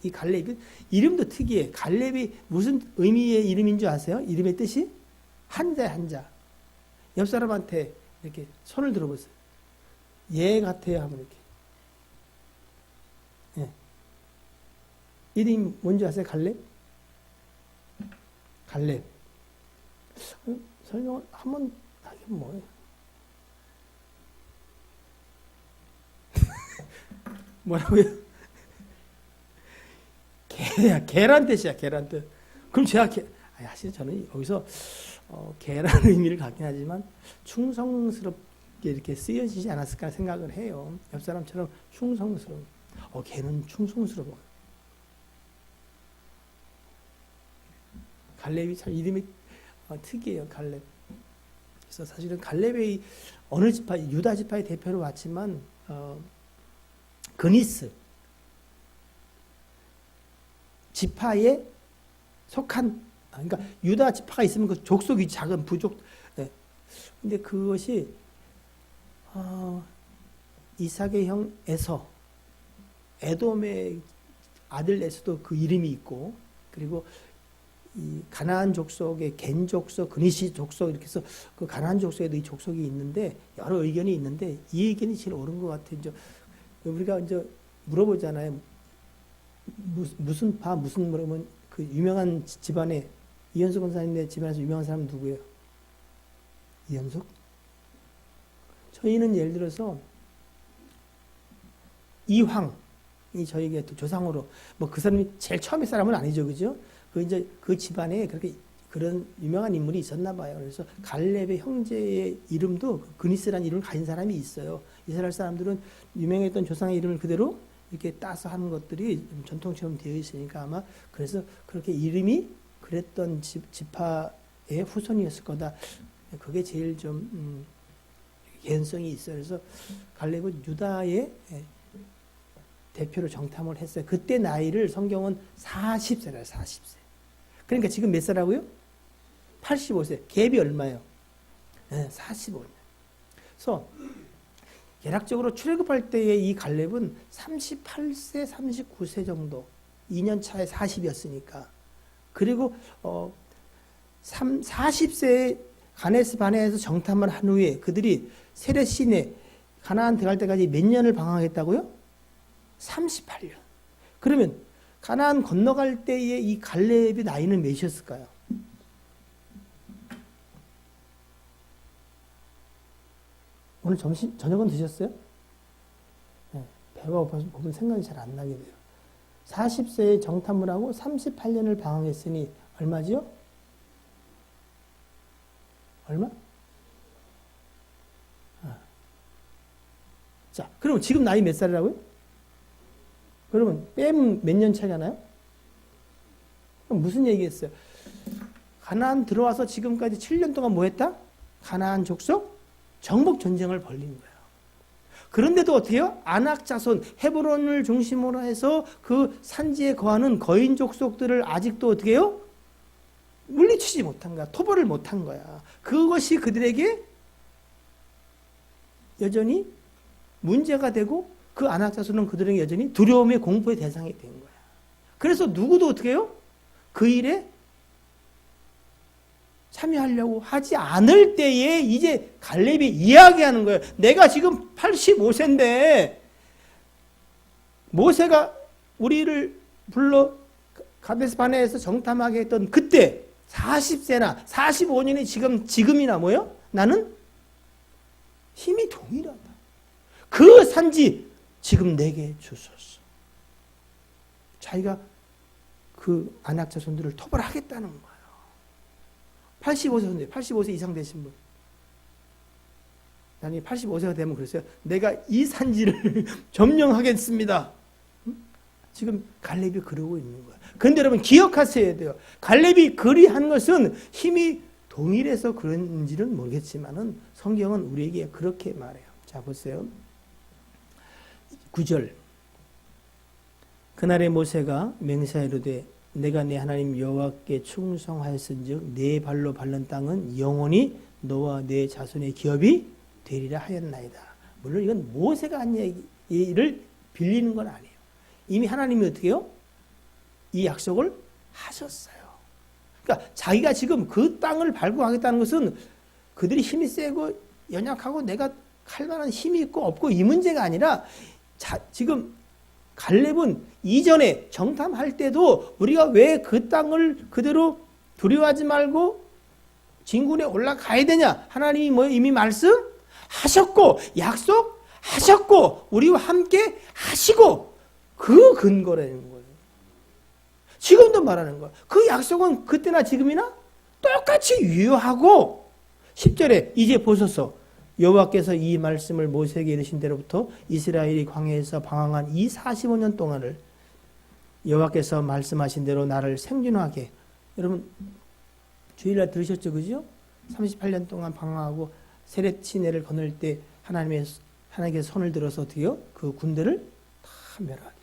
이 갈렙이 이름도 특이해. 갈렙이 무슨 의미의 이름인 줄 아세요? 이름의 뜻이 한자야, 한자. 옆 사람한테 이렇게 손을 들어보세요. 얘 같아요 하면 이렇게. 예. 이름이 뭔지 아세요? 갈렙? 갈렙. 설명을 한번 하긴 뭐예요? 뭐라고요? 계란 뜻이야, 계란 뜻. 그럼 제가 사실 저는 여기서 계란 의미를 갖긴 하지만 충성스럽게 이렇게 쓰여지지 않았을까 생각을 해요. 옆 사람처럼 충성스러운. 걔는 충성스러워. 갈렙이 참 이름이 특이해요, 갈렙. 그래서 사실은 갈렙의 어느 지파, 유다 지파의 대표로 왔지만 그니스 지파에 속한, 그러니까 유다 지파가 있으면 그 족속이 작은 부족. 네. 근데 그것이 이삭의 형 에서, 에돔의 아들 에서도 그 이름이 있고, 그리고 이 가나안 족속의 겐 족속, 그니시 족속 이렇게 해서 그 가나안 족속에도 이 족속이 있는데 여러 의견이 있는데 이 의견이 제일 옳은 것 같아요. 이제 우리가 이제 물어보잖아요. 무슨 파 무슨 물으면 그 유명한 집안에 이현숙 권사님네 집안에서 유명한 사람은 누구예요? 이현숙? 저희는 예를 들어서 이황이 저희에게 조상으로 뭐 그 사람이 제일 처음의 사람은 아니죠, 그죠? 그 이제 그 집안에 그렇게 그런 유명한 인물이 있었나 봐요. 그래서 갈렙의 형제의 이름도 그니스라는 이름을 가진 사람이 있어요. 이스라엘 사람들은 유명했던 조상의 이름을 그대로 이렇게 따서 하는 것들이 전통처럼 되어 있으니까 아마 그래서 그렇게 이름이 그랬던 지파의 후손이었을 거다. 그게 제일 좀 개연성이 있어요. 그래서 갈렙은 유다의 대표로 정탐을 했어요. 그때 나이를 성경은 40세래요. 40세. 그러니까 지금 몇 살하고요? 85세. 갭이 얼마예요? 45년. 그래서 대략적으로 출애굽할 때의 이 갈렙은 38세, 39세 정도, 2년 차에 40이었으니까. 그리고 40세에 가네스 바네에서 정탐을 한 후에 그들이 세렛 시내 가나안 들어갈 때까지 몇 년을 방황했다고요? 38년. 그러면 가나안 건너갈 때의 이 갈렙의 나이는 몇이었을까요? 오늘 저녁은 드셨어요? 네, 배가 고파서 보면 생각이 잘 안 나게 돼요. 40세에 정탐을 하고 38년을 방황했으니 얼마지요? 얼마? 자, 그럼 지금 나이 몇 살이라고요? 그러면 빼면 몇 년 차이가 나요? 그럼 무슨 얘기했어요? 가나안 들어와서 지금까지 7년 동안 뭐 했다? 가나안 족속 정복 전쟁을 벌린 거예요. 그런데도 어떻게 해요? 아낙 자손 헤브론을 중심으로 해서 그 산지에 거하는 거인 족속들을 아직도 어떻게 해요? 물리치지 못한 거야. 토벌을 못한 거야. 그것이 그들에게 여전히 문제가 되고 그 아낙 자손은 그들에게 여전히 두려움의 공포의 대상이 된 거야. 그래서 누구도 어떻게 해요? 그 일에 참여하려고 하지 않을 때에 이제 갈렙이 이야기하는 거예요. 내가 지금 85세인데 모세가 우리를 불러 가데스 바네에서 정탐하게 했던 그때 40세나 45년이 지금이나 뭐요? 나는 힘이 동일하다. 그 산지 지금 내게 주소서. 자기가 그 아낙 자손들을 토벌하겠다는 거예요. 85세인데 85세 이상 되신 분. 나중에 85세가 되면 그랬어요. 내가 이 산지를 점령하겠습니다. 지금 갈렙이 그러고 있는 거예요. 그런데 여러분 기억하셔야 돼요. 갈렙이 그리한 것은 힘이 동일해서 그런지는 모르겠지만은 성경은 우리에게 그렇게 말해요. 자 보세요. 9절. 그날에 모세가 맹세하이르되 내가 내 하나님 여호와께 충성하였은즉 내 발로 밟는 땅은 영원히 너와 내 자손의 기업이 되리라 하였나이다. 물론 이건 모세가 한 얘기를 빌리는 건 아니에요. 이미 하나님이 어떻게 해요? 이 약속을 하셨어요. 그러니까 자기가 지금 그 땅을 밟고 하겠다는 것은 그들이 힘이 세고 연약하고 내가 할 만한 힘이 있고 없고 이 문제가 아니라 지금 갈렙은 이전에 정탐할 때도 우리가 왜 그 땅을 그대로 두려워하지 말고 진군에 올라가야 되냐? 하나님이 뭐 이미 말씀하셨고 약속하셨고 우리와 함께 하시고 그 근거라는 거예요. 지금도 말하는 거예요. 그 약속은 그때나 지금이나 똑같이 유효하고 10절에 이제 보소서 여호와께서 이 말씀을 모세에게 이르신 대로부터 이스라엘이 광야에서 방황한 이 45년 동안을 여호와께서 말씀하신 대로 나를 생존하게. 여러분 주일날 들으셨죠, 그죠? 38년 동안 방황하고 세렛 시내를 건널 때 하나님께서 손을 들어서 어떻게요? 그 군대를 다 멸하게.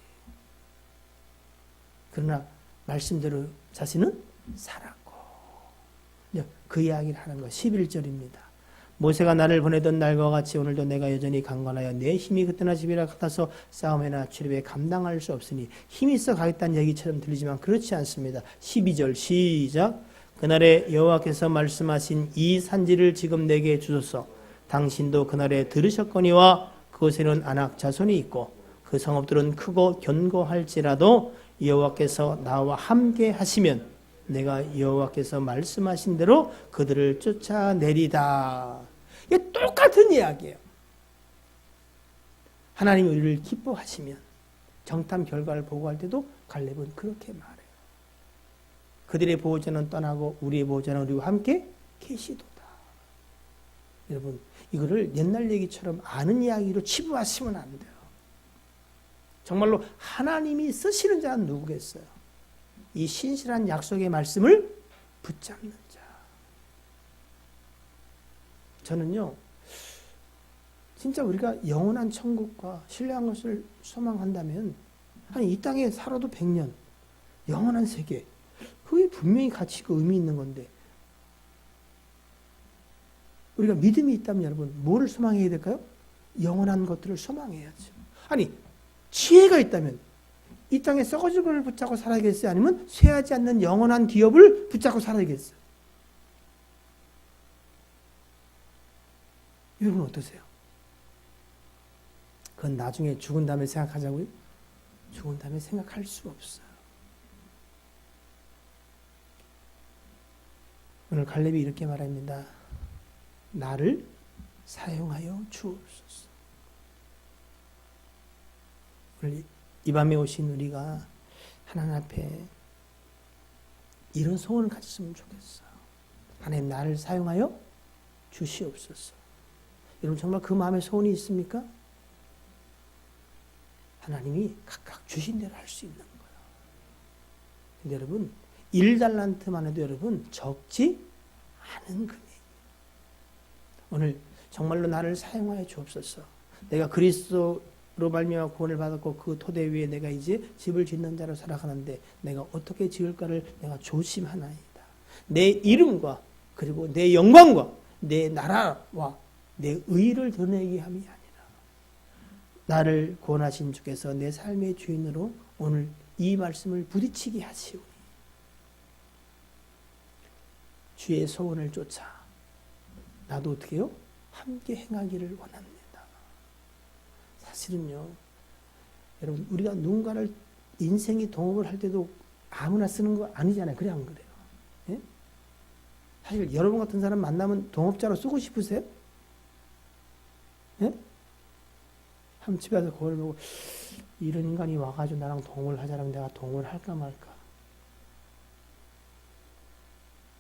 그러나 말씀대로 자신은 살았고. 그 이야기를 하는 거 11절입니다. 모세가 나를 보내던 날과 같이 오늘도 내가 여전히 강건하여 내 힘이 그때나 집이라 같아서 싸움이나 출입에 감당할 수 없으니 힘이 있어 가겠다는 얘기처럼 들리지만 그렇지 않습니다. 12절 시작. 그날에 여호와께서 말씀하신 이 산지를 지금 내게 주소서. 당신도 그날에 들으셨거니와 그곳에는 아낙 자손이 있고 그 성읍들은 크고 견고할지라도 여호와께서 나와 함께 하시면 내가 여호와께서 말씀하신 대로 그들을 쫓아내리다. 이게 똑같은 이야기예요. 하나님이 우리를 기뻐하시면 정탐 결과를 보고할 때도 갈렙은 그렇게 말해요. 그들의 보호자는 떠나고 우리의 보호자는 우리와 함께 계시도다. 여러분 이거를 옛날 얘기처럼 아는 이야기로 치부하시면 안 돼요. 정말로 하나님이 쓰시는 자는 누구겠어요? 이 신실한 약속의 말씀을 붙잡는 자. 저는요, 진짜 우리가 영원한 천국과 신뢰한 것을 소망한다면, 아니, 이 땅에 살아도 100년, 영원한 세계, 그게 분명히 가치 있고 의미 있는 건데, 우리가 믿음이 있다면 여러분, 뭐를 소망해야 될까요? 영원한 것들을 소망해야죠. 아니, 지혜가 있다면 이 땅에 썩어질 것을 붙잡고 살아야겠어요? 아니면 쇠하지 않는 영원한 기업을 붙잡고 살아야겠어요? 여러분 어떠세요? 그건 나중에 죽은 다음에 생각하자고요? 죽은 다음에 생각할 수 없어요. 오늘 갈렙이 이렇게 말합니다. 나를 사용하여 주옵소서. 오늘 이 밤에 오신 우리가 하나님 앞에 이런 소원을 가졌으면 좋겠어요. 하나님 나를 사용하여 주시옵소서. 여러분 정말 그 마음에 소원이 있습니까? 하나님이 각각 주신 대로 할 수 있는 거예요. 근데 여러분 1달란트만 해도 여러분 적지 않은 금액. 오늘 정말로 나를 사용하여 주옵소서. 내가 그리스도로 말미암아 구원을 받았고 그 토대 위에 내가 이제 집을 짓는 자로 살아가는데 내가 어떻게 지을까를 내가 조심하나이다. 내 이름과 그리고 내 영광과 내 나라와 내 의를 드러내게 함이 아니라 나를 구원하신 주께서 내 삶의 주인으로 오늘 이 말씀을 부딪히게 하시오니 주의 소원을 쫓아 나도 어떻게 해요? 함께 행하기를 원합니다. 사실은요, 여러분 우리가 누군가를 인생이 동업을 할 때도 아무나 쓰는 거 아니잖아요. 그래 안 그래요? 예? 사실 여러분 같은 사람 만나면 동업자로 쓰고 싶으세요? 예? 한 집에 가서 거울 보고 이런 인간이 와가지고 나랑 동업을 하자면 내가 동업을 할까 말까.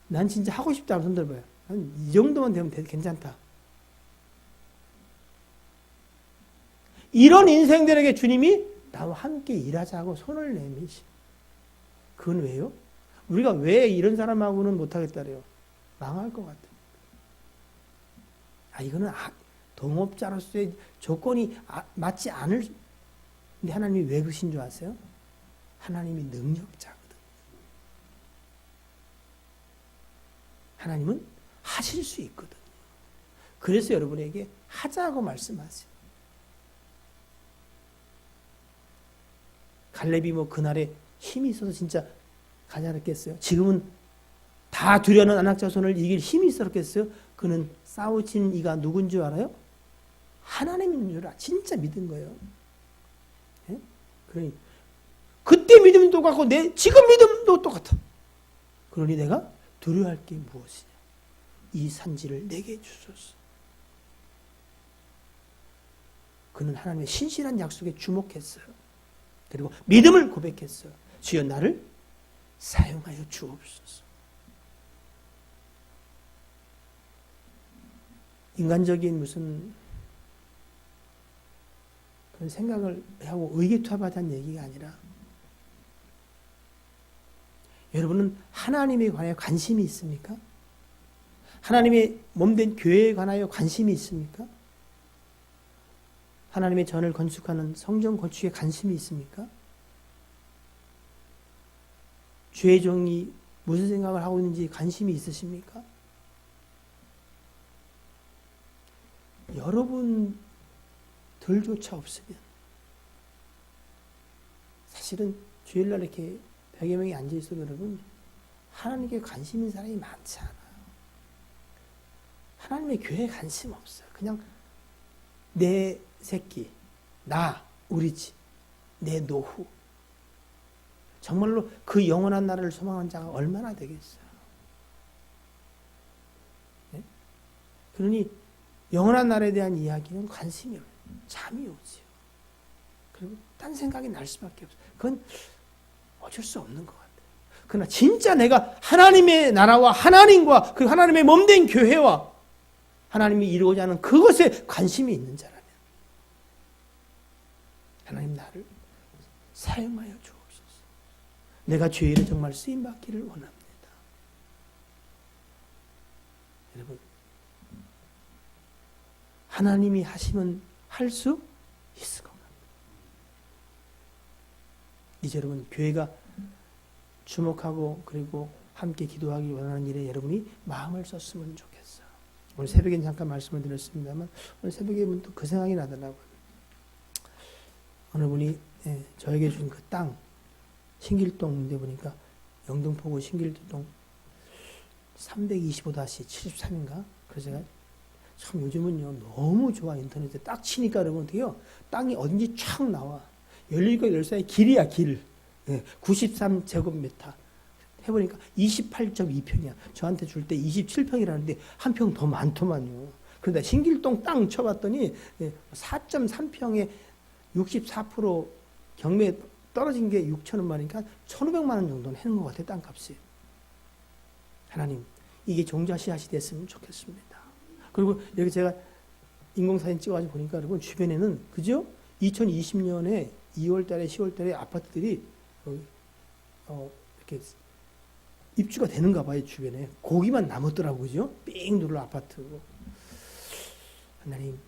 난 진짜 하고 싶다 하면 손 들어봐요. 난 이 정도만 되면 괜찮다. 이런 인생들에게 주님이 나와 함께 일하자고 손을 내미시. 그건 왜요? 우리가 왜 이런 사람하고는 못하겠다 그래요? 망할 것 같아요. 이거는 동업자로서의 조건이 맞지 않을. 근데 하나님이 왜 그러신 줄 아세요? 하나님이 능력자거든. 하나님은 하실 수 있거든. 그래서 여러분에게 하자고 말씀하세요. 갈렙이 뭐 그날에 힘이 있어서 진짜 가자랬겠어요? 지금은 다 두려는 안악자손을 이길 힘이 있었겠어요? 그는 싸우친 이가 누군 줄 알아요? 하나님인 줄 진짜 믿은 거예요. 예? 그러니 그때 믿음이 똑같고 지금 믿음도 똑같아. 그러니 내가 두려워할 게 무엇이냐? 이 산지를 내게 주소서. 그는 하나님의 신실한 약속에 주목했어요. 그리고 믿음을 고백했어요. 주여 나를 사용하여 주옵소서. 인간적인 무슨 그런 생각을 하고 의기투합하자는 얘기가 아니라 여러분은 하나님에 관하여 관심이 있습니까? 하나님의 몸된 교회에 관하여 관심이 있습니까? 하나님의 전을 건축하는 성전 건축에 관심이 있습니까? 주의 종이 무슨 생각을 하고 있는지 관심이 있으십니까? 여러분들조차 없으면 사실은 주일날 이렇게 100여 명이 앉아있어도 여러분 하나님께 관심 있는 사람이 많지 않아요. 하나님의 교회에 관심 없어요. 그냥 내 새끼, 우리 집, 내 노후. 정말로 그 영원한 나라를 소망한 자가 얼마나 되겠어요. 네? 그러니 영원한 나라에 대한 이야기는 관심이 없어요. 잠이 오지요. 그리고 딴 생각이 날 수밖에 없어요. 그건 어쩔 수 없는 것 같아요. 그러나 진짜 내가 하나님의 나라와 하나님과 그 하나님의 몸된 교회와 하나님이 이루고자 하는 그것에 관심이 있는 자라면 하나님 나를 사용하여 주옵소서. 내가 주의 정말 쓰임받기를 원합니다. 여러분 하나님이 하시면 할 수 있을 것 같아요. 이제 여러분 교회가 주목하고 그리고 함께 기도하기 원하는 일에 여러분이 마음을 썼으면 좋겠어요. 오늘 새벽에 잠깐 말씀을 드렸습니다만 오늘 새벽에 문득 그 생각이 나더라고요. 어느 분이 저에게 준 그 땅 신길동 문제 보니까 영등포구 신길동 325-73인가? 그래서 제가 참 요즘은요 너무 좋아. 인터넷에 딱 치니까 여러분 어떻게요? 땅이 어딘지 촥 나와. 17개 14의 길이야 길. 93제곱미터 해보니까 28.2평이야. 저한테 줄 때 27평이라는데 한 평 더 많더만요. 그런데 신길동 땅 쳐봤더니 4.3평에 64% 경매에 떨어진 게 6천원만 원이니까 1,500만 원 정도는 해는 것 같아요. 땅값이. 하나님 이게 종자 씨앗이 됐으면 좋겠습니다. 그리고 여기 제가 인공사진 찍어가지고 보니까 여러분 주변에는 그죠? 2020년에 2월달에 10월달에 아파트들이 이렇게 입주가 되는가 봐요. 주변에 거기만 남았더라고요. 그죠? 삥 둘러 아파트고. 하나님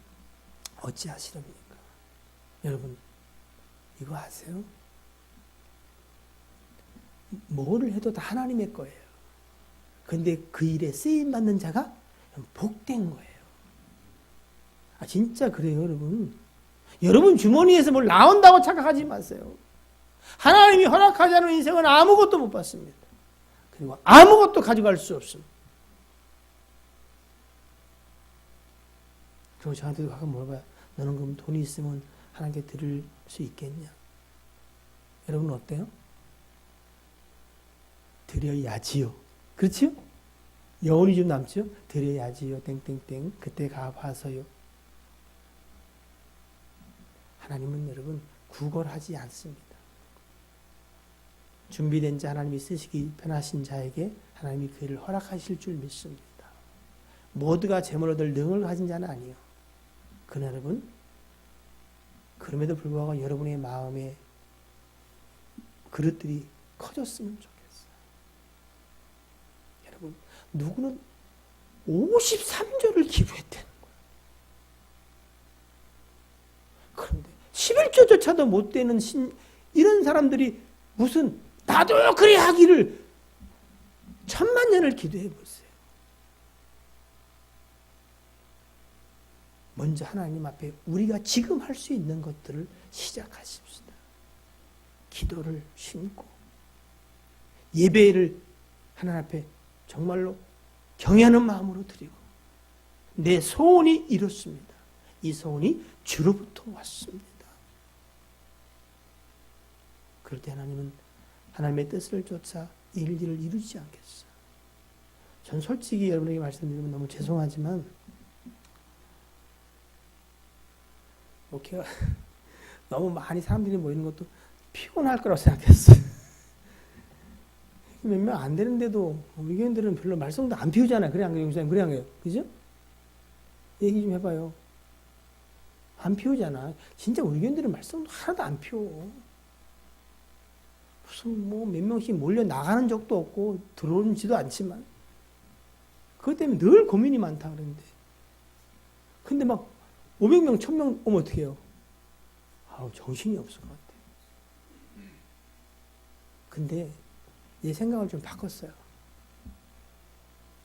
어찌하시렵니까? 여러분 이거 아세요? 뭐를 해도 다 하나님의 거예요. 근데 그 일에 쓰임받는 자가 복된 거예요. 아 진짜 그래요 여러분. 여러분 주머니에서 뭘 나온다고 착각하지 마세요. 하나님이 허락하지 않은 인생은 아무것도 못 받습니다. 그리고 아무것도 가져갈 수 없습니다. 그리고 저한테도 가끔 물어봐요. 너는 그럼 돈이 있으면 하나님께 드릴 수 있겠냐? 여러분 어때요? 드려야지요. 그렇지요? 여운이 좀 남죠? 드려야지요. 땡땡땡. 그때 가봐서요. 하나님은 여러분 구걸하지 않습니다. 준비된 자 하나님이 쓰시기 편하신 자에게 하나님이 그 일을 허락하실 줄 믿습니다. 모두가 재물 얻을 능을 가진 자는 아니에요. 그러나 여러분 그럼에도 불구하고 여러분의 마음에 그릇들이 커졌으면 좋겠어요. 여러분 누구는 53조를 기부했다는 거예요. 그런데 11조조차도 못 되는 이런 사람들이 무슨 나도 그래 하기를 10,000,000년을 기도해 보세요. 먼저 하나님 앞에 우리가 지금 할 수 있는 것들을 시작하십시다. 기도를 심고 예배를 하나님 앞에 정말로 경외하는 마음으로 드리고 내 소원이 이렇습니다. 이 소원이 주로부터 왔습니다. 그럴 때 하나님은 하나님의 뜻을 쫓아 일을 이루지 않겠어요. 전 솔직히 여러분에게 말씀드리면 너무 죄송하지만 너무 많이 사람들이 모이는 것도 피곤할 거라고 생각했어요. 몇 명 안 되는데도 우리 교인들은 별로 말썽도 안 피우잖아요. 그래 안 그래요? 그래 안 그래요? 그죠? 얘기 좀 해봐요. 안 피우잖아. 진짜 우리 교인들은 말썽도 하나도 안 피워. 무슨 뭐 몇 명씩 몰려 나가는 적도 없고 들어오지도 않지만 그것 때문에 늘 고민이 많다 그러는데 근데 막 500명, 1000명 오면 어떻게 해요? 아우 정신이 없을 것 같아. 근데 내 생각을 좀 바꿨어요.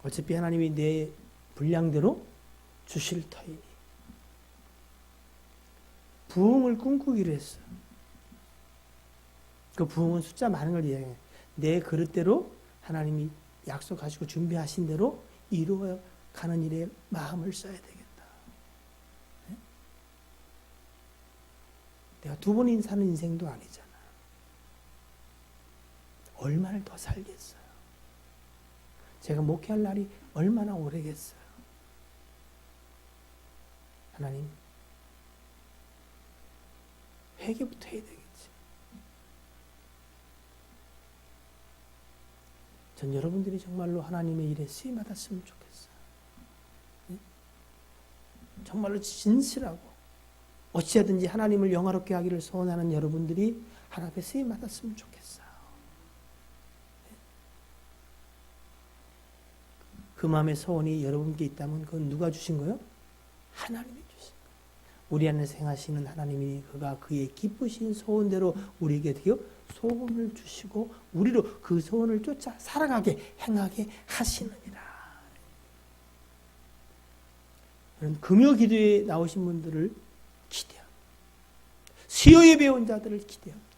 어차피 하나님이 내 분량대로 주실 터이니 부흥을 꿈꾸기로 했어요. 그 부흥은 숫자 많은 걸 이야기해요. 내 그릇대로 하나님이 약속하시고 준비하신 대로 이루어가는 일에 마음을 써야 되겠다. 네? 내가 두 번 사는 인생도 아니잖아. 얼마나 더 살겠어요. 제가 목회할 날이 얼마나 오래겠어요. 하나님 회개부터 해야 되겠지. 전 여러분들이 정말로 하나님의 일에 쓰임받았으면 좋겠어요. 네? 정말로 진실하고 어찌하든지 하나님을 영화롭게 하기를 소원하는 여러분들이 하나님 앞에 쓰임받았으면 좋겠어요. 네? 그 마음의 소원이 여러분께 있다면 그건 누가 주신 거예요? 하나님이 주신 거예요. 우리 안에 행하시는 하나님이 그가 그의 기쁘신 소원대로 우리에게 어떻게 소원을 주시고 우리로 그 소원을 쫓아 살아가게 행하게 하시느니라. 이런 금요 기도에 나오신 분들을 기대합니다. 수요 예배 온 자들을 기대합니다.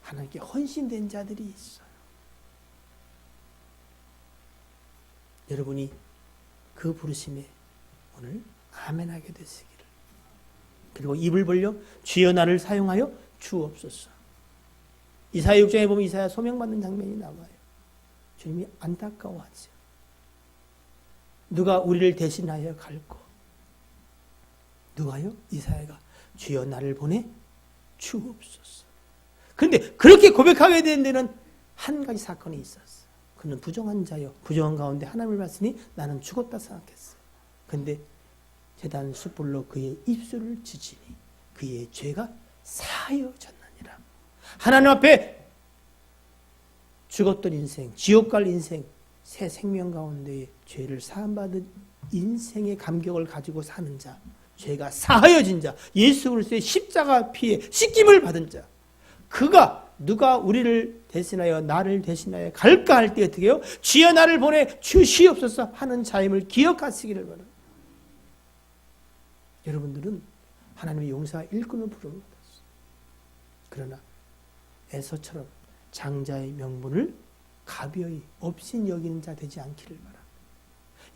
하나님께 헌신된 자들이 있어요. 여러분이 그 부르심에 오늘 아멘하게 되시기를. 그리고 입을 벌려 주여 나를 사용하여 주옵소서. 이사야 6장에 보면 이사야 소명받는 장면이 나와요. 주님이 안타까워하죠. 누가 우리를 대신하여 갈고? 누가요? 이사야가 주여 나를 보내 주옵소서. 그런데 그렇게 고백하게 된 데는 한 가지 사건이 있었어요. 그는 부정한 자요. 부정한 가운데 하나님을 봤으니 나는 죽었다 생각했어요. 그런데 제단 숯불로 그의 입술을 지지니 그의 죄가 사여졌느니라. 하나님 앞에 죽었던 인생, 지옥 갈 인생, 새 생명 가운데에 죄를 사함받은 인생의 감격을 가지고 사는 자, 죄가 사하여진 자, 예수 그리스도의 십자가 피에 씻김을 받은 자, 그가 누가 우리를 대신하여 나를 대신하여 갈까 할 때 어떻게 해요? 주여 나를 보내 주시옵소서 하는 자임을 기억하시기를 바랍니다. 여러분들은 하나님의 용사 일꾼을 부름을 받았어요. 그러나 에서처럼 장자의 명분을 가벼이 업신 여기는 자 되지 않기를 바랍니다.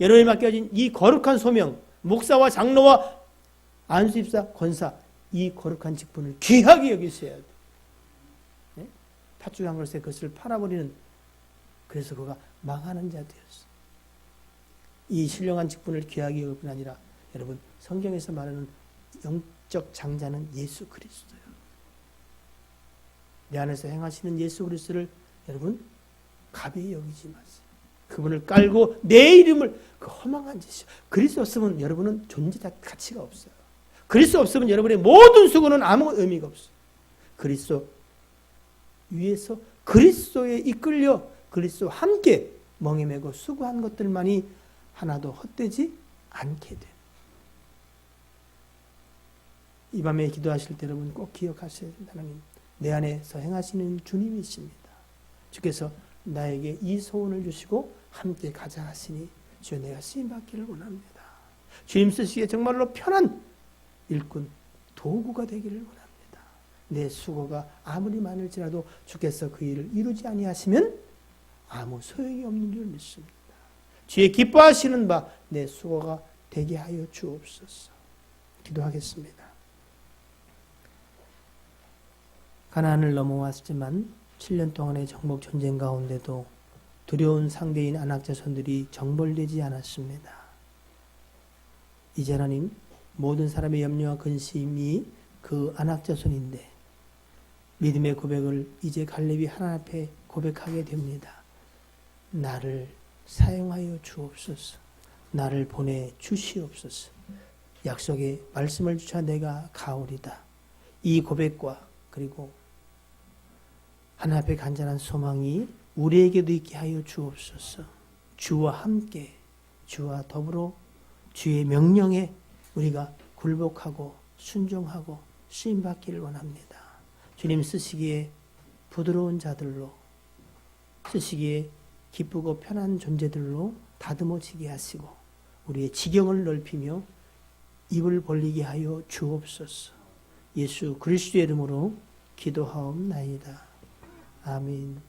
여러분이 맡겨진 이 거룩한 소명, 목사와 장로와 안수집사, 권사, 이 거룩한 직분을 귀하게 여기셔야 돼요. 네? 팥죽 한 그릇에 그것을 팔아버리는, 그래서 그가 망하는 자 되었어요. 이 신령한 직분을 귀하게 여길 뿐 아니라 여러분 성경에서 말하는 영적 장자는 예수 그리스도예요. 내 안에서 행하시는 예수 그리스도를 여러분 가벼이 여기지 마세요. 그분을 깔고 내 이름을, 그 허망한 짓이요. 그리스도 없으면 여러분은 존재 가치가 없어요. 그리스도 없으면 여러분의 모든 수고는 아무 의미가 없어요. 그리스도 위에서 그리스도에 이끌려 그리스도와 함께 멍에 매고 수고한 것들만이 하나도 헛되지 않게 돼요. 이 밤에 기도하실 때 여러분 꼭 기억하셔야 됩니다. 하나님, 내 안에서 행하시는 주님이십니다. 주께서 나에게 이 소원을 주시고 함께 가자 하시니 주여 내가 쓰임받기를 원합니다. 주님 쓰시기에 정말로 편한 일꾼, 도구가 되기를 원합니다. 내 수고가 아무리 많을지라도 주께서 그 일을 이루지 아니하시면 아무 소용이 없는 줄 믿습니다. 주의 기뻐하시는 바 내 수고가 되게 하여 주옵소서. 기도하겠습니다. 가나안을 넘어왔지만 7년 동안의 정복 전쟁 가운데도 두려운 상대인 안악자손들이 정벌되지 않았습니다. 이제 하나님, 모든 사람의 염려와 근심이 그 안악자손인데 믿음의 고백을 이제 갈렙이 하나님 앞에 고백하게 됩니다. 나를 사용하여 주옵소서. 나를 보내 주시옵소서. 약속의 말씀을 주차 내가 가오리다. 이 고백과 그리고 하나님 앞에 간절한 소망이 우리에게도 있게 하여 주옵소서. 주와 함께, 주와 더불어 주의 명령에 우리가 굴복하고 순종하고 쓰임받기를 원합니다. 주님 쓰시기에 부드러운 자들로, 쓰시기에 기쁘고 편한 존재들로 다듬어지게 하시고 우리의 지경을 넓히며 입을 벌리게 하여 주옵소서. 예수 그리스도의 이름으로 기도하옵나이다. 아멘.